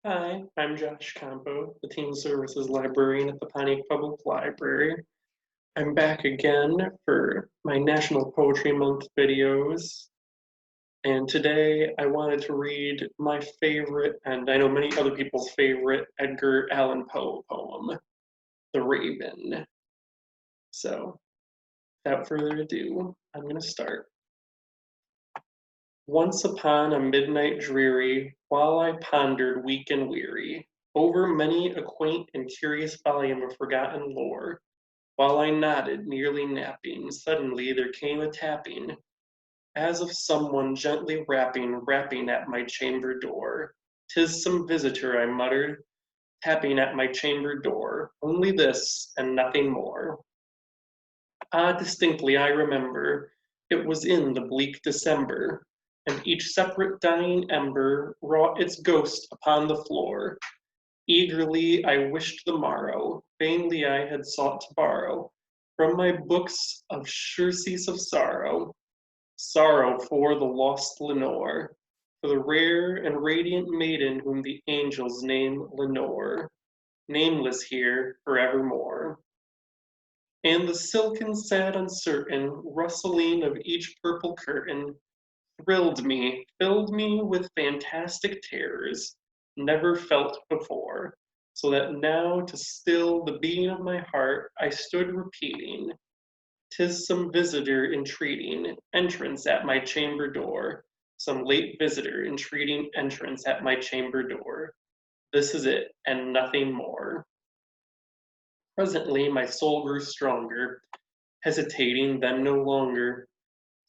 Hi, I'm Josh Campo, the Teen Services Librarian at the Pawnee Public Library. I'm back again for my National Poetry Month videos, and today I wanted to read my favorite, and I know many other people's favorite, Edgar Allan Poe poem, The Raven. So, without further ado, I'm going to start. Once upon a midnight dreary, while I pondered weak and weary over many a quaint and curious volume of forgotten lore, while I nodded, nearly napping, suddenly there came a tapping, as of someone gently rapping at my chamber door. "'Tis some visitor," I muttered, tapping at my chamber door, only this, and nothing more. Ah, distinctly I remember, it was in the bleak December, and each separate dying ember wrought its ghost upon the floor. Eagerly I wished the morrow, vainly I had sought to borrow from my books of surcease of sorrow, sorrow for the lost Lenore, for the rare and radiant maiden whom the angels name Lenore, nameless here forevermore. And the silken, sad, uncertain rustling of each purple curtain thrilled me, filled me with fantastic terrors never felt before, so that now to still the beating of my heart I stood repeating, "'Tis some visitor entreating entrance at my chamber door, some late visitor entreating entrance at my chamber door. This is it, and nothing more." Presently my soul grew stronger, hesitating then no longer.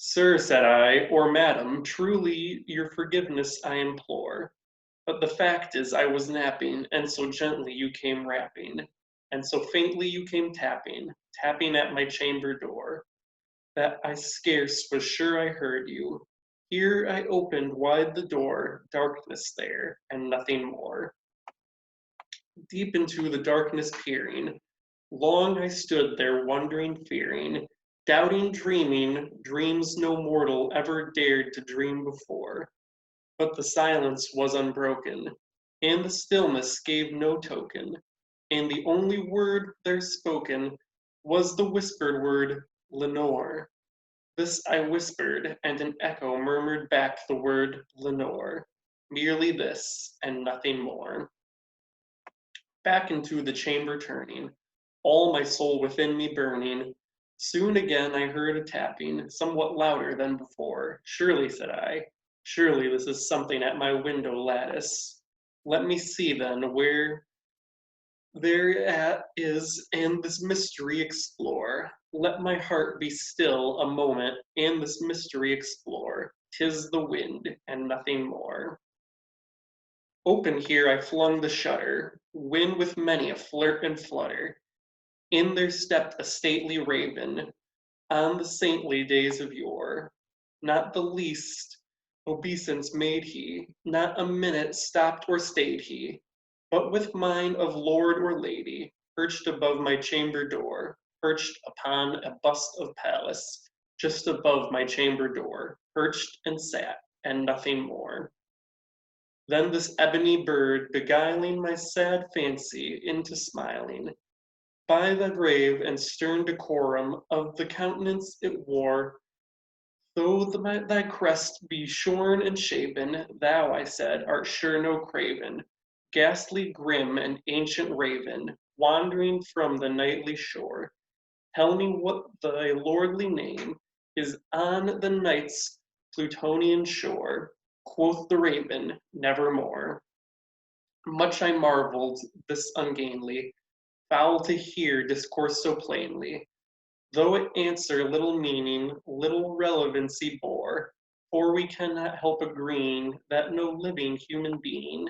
"Sir," said I, "or madam, truly your forgiveness I implore. But the fact is I was napping, and so gently you came rapping, and so faintly you came tapping at my chamber door, that I scarce was sure I heard you. Here I opened wide the door, darkness there, and nothing more. Deep into the darkness peering, long I stood there wondering, fearing, doubting, dreaming dreams no mortal ever dared to dream before. But the silence was unbroken, and the stillness gave no token, and the only word there spoken was the whispered word, Lenore. This I whispered, and an echo murmured back the word Lenore. Merely this, and nothing more. Back into the chamber turning, all my soul within me burning. Soon again I heard a tapping, somewhat louder than before. "Surely," said I, "surely this is something at my window lattice. Let me see then where thereat is, and this mystery explore. Let my heart be still a moment, and this mystery explore. 'Tis the wind, and nothing more." Open here I flung the shutter, when with many a flirt and flutter, in there stepped a stately raven, on the saintly days of yore. Not the least obeisance made he, not a minute stopped or stayed he, but with mine of lord or lady, perched above my chamber door, perched upon a bust of Pallas, just above my chamber door, perched and sat, and nothing more. Then this ebony bird, beguiling my sad fancy into smiling, by the grave and stern decorum of the countenance it wore, "Though thy crest be shorn and shaven, thou," I said, "art sure no craven, ghastly, grim, and ancient raven, wandering from the nightly shore. Tell me what thy lordly name is on the night's Plutonian shore." Quoth the raven, "Nevermore." Much I marvelled this ungainly fowl to hear discourse so plainly, though it answer little meaning, little relevancy bore, for we cannot help agreeing that no living human being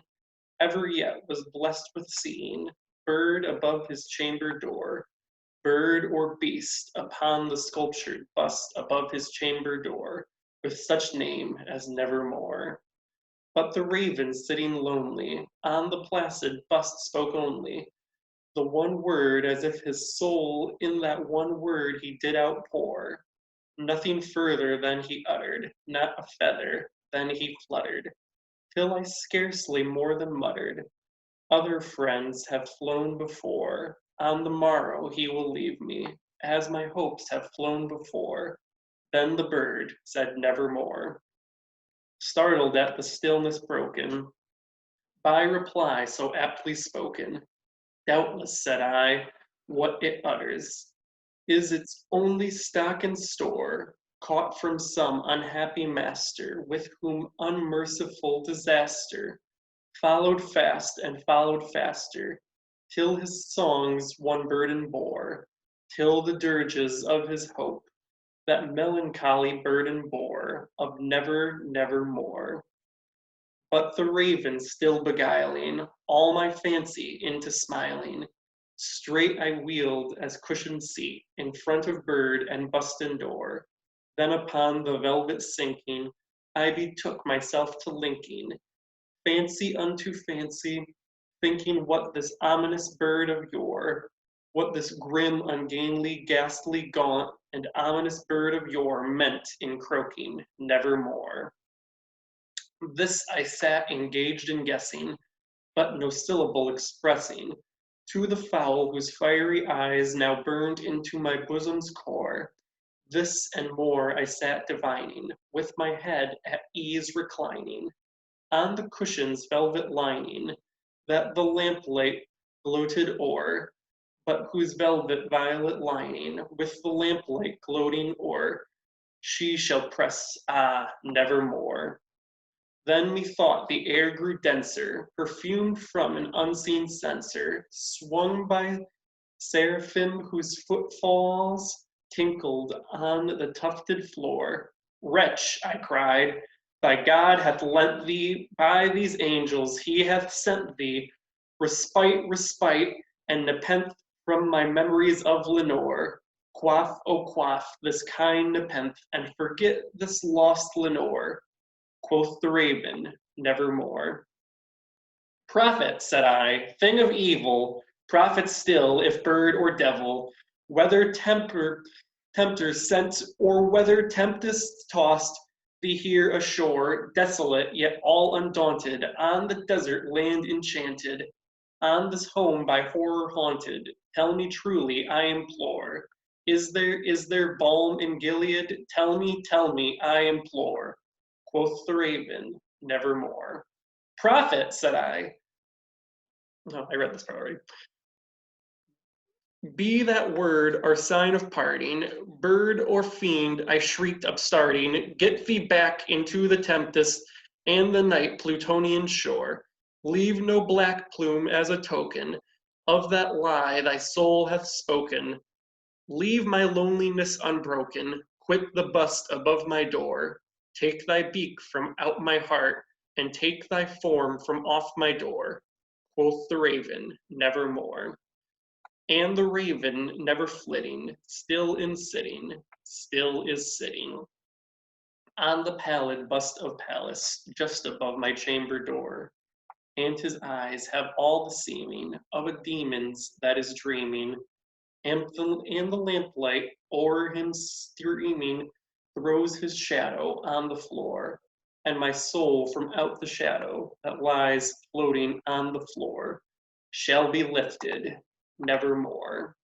ever yet was blessed with seeing bird above his chamber door, bird or beast upon the sculptured bust above his chamber door, with such name as Nevermore. But the raven sitting lonely on the placid bust spoke only the one word, as if his soul in that one word he did outpour. Nothing further than he uttered, not a feather than he fluttered. till I scarcely more than muttered, "Other friends have flown before, on the morrow he will leave me, as my hopes have flown before." Then the bird said nevermore. Startled at the stillness broken by reply so aptly spoken, "Doubtless," said I, "what it utters is its only stock and store, caught from some unhappy master, with whom unmerciful disaster followed fast and followed faster, till his songs one burden bore, till the dirges of his hope that melancholy burden bore, of never, never more." But the raven still beguiling all my fancy into smiling, straight I wheeled as cushioned seat in front of bird and bustin door. Then upon the velvet sinking, I betook myself to linking fancy unto fancy, thinking what this ominous bird of yore, what this grim, ungainly, ghastly, gaunt, and ominous bird of yore meant in croaking nevermore. This I sat engaged in guessing, but no syllable expressing, to the fowl whose fiery eyes now burned into my bosom's core. This and more I sat divining, with my head at ease reclining on the cushion's velvet lining, that the lamplight gloated o'er, but whose velvet violet lining, with the lamplight gloating o'er, she shall press, nevermore. Then methought the air grew denser, perfumed from an unseen censer, swung by seraphim whose footfalls tinkled on the tufted floor. "Wretch," I cried, "thy God hath lent thee, by these angels he hath sent thee, respite, respite, and nepenthe from my memories of Lenore. Quaff, oh quaff, this kind nepenthe, and forget this lost Lenore." Quoth the raven, nevermore. "Prophet," said I, "thing of evil, prophet still, if bird or devil, whether tempter sent, or whether tempest tossed thee here ashore, desolate, yet all undaunted, on the desert land enchanted, on this home by horror haunted, tell me truly, I implore, is there balm in Gilead? Tell me, I implore." Quoth the raven, nevermore. "Prophet," said I. No, I read this part already. "Be that word our sign of parting, bird or fiend," I shrieked upstarting, "get thee back into the tempest and the night Plutonian shore. Leave no black plume as a token of that lie thy soul hath spoken. Leave my loneliness unbroken, quit the bust above my door. Take thy beak from out my heart, and take thy form from off my door." Quoth the raven, nevermore. And the raven, never flitting, still is sitting on the pallid bust of Pallas, just above my chamber door. And his eyes have all the seeming of a demon's that is dreaming, and the lamplight o'er him streaming throws his shadow on the floor, and my soul from out the shadow that lies floating on the floor shall be lifted nevermore.